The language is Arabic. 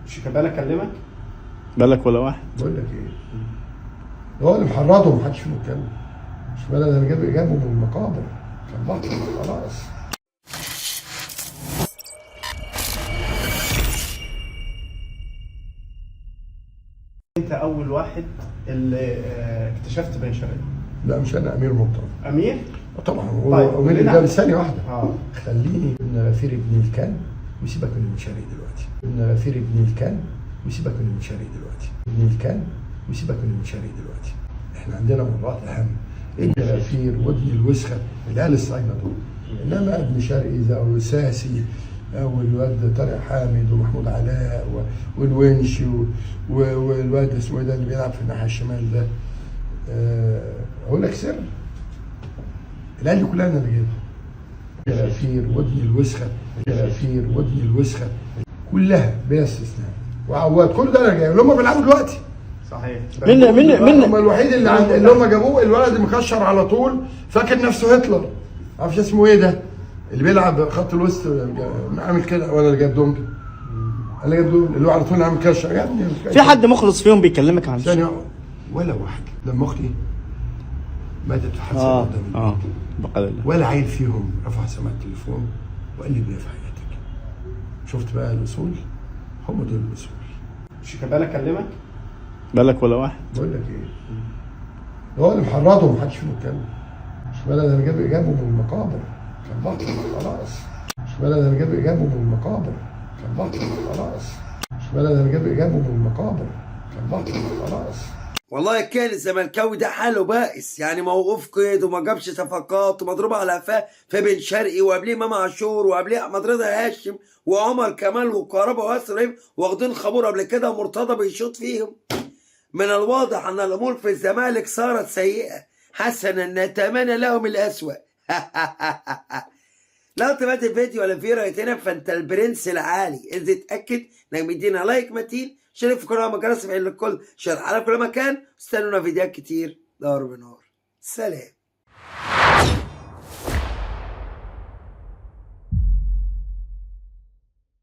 شيكابالا كلمك؟ بالك ولا واحد؟ بقول لك ايه؟ هو اللي محرضه ومحدش فيهم يتكلم. شيكابالا ده انا جابه من المقابر، كان بطل خلاص. انت اول واحد اللي اكتشفت بن شرقي. لا مش انا، امير مرتضى. امير؟ طبعا طيب، امير اللي جاب ثانيه واحده. خليني ابن غفير ابن الكلب وسيبك من بن شرقي دلوقتي. ابن غفير ابن الكلب وسيبك من بن شرقي دلوقتي. ابن الكلب وسيبك من بن شرقي دلوقتي. احنا عندنا مرات اهم. ابن غفير وابن الوسخه العيال الصايمه دول. انما ابن شرقي زي وساسي او الواد طارق حامد ومحمود علاء والونش والواد اسمه ده اللي بيلعب في الناحيه الشمال ده. اقول لك سر، العيال دي كلها انا اللي جايبها. غفير وابن الوسخه، غفير وابن الوسخه كلها بلا استثناء، وعواد، كل ده انا جايبه اللي هم بيلعبوا دلوقتي. صحيح. هم الوحيد اللي هم جابوه الولد مكشر على طول، فاكر نفسه هتلر. معرفش اسمه ايه ده اللي بيلعب خط الوسط عامل كده، ولا اللي جاب دونج؟ اللي جاب دونج اللي هو على طول عامل كشر. يا ابني في حد مخلص فيهم بيكلمك عن ثانية ولا واحد؟ لما اختي ماتت في حادثة قدامي بقى الله، ولا عيل فيهم رفع سماعة التليفون وقال لي بيه في حياتك. شفت بقى الوصول؟ هم دول الوصول. شيكابالا كلمك؟ بالك ولا واحد؟ بقول لك ايه؟ هو اللي محرضه ومحدش فيهم يتكلم. شيكابالا ده انا جابه من المقابر، كان بطل خلاص. شيكابالا ده انا جابه من المقابر، كان بطل خلاص. شيكابالا ده انا جابه من المقابر، كان بطل خلاص. والله كان الزملكاوي ده حاله بائس، يعني موقوف قيد وما جابش صفقات ومضروب على قفاه في بن شرقي، وقبليه امام عاشور، وقبليه احمد رضا هاشم وعمر كمال وكهربا وياسر ابراهيم واخدين خمور قبل كده، ومرتضى بيشوط فيهم. من الواضح ان الامور في الزمالك صارت سيئه، حسنا نتمنى لهم الاسوأ. لو تابعت الفيديو ولا في رأيتنا فانت البرنس العالي. اذا اتاكد انك مدينا لايك متين، شارك في القناه ومجرس للكل، شارك على كل مكان، استنونا فيديوهات كتير. دار بنار. سلام.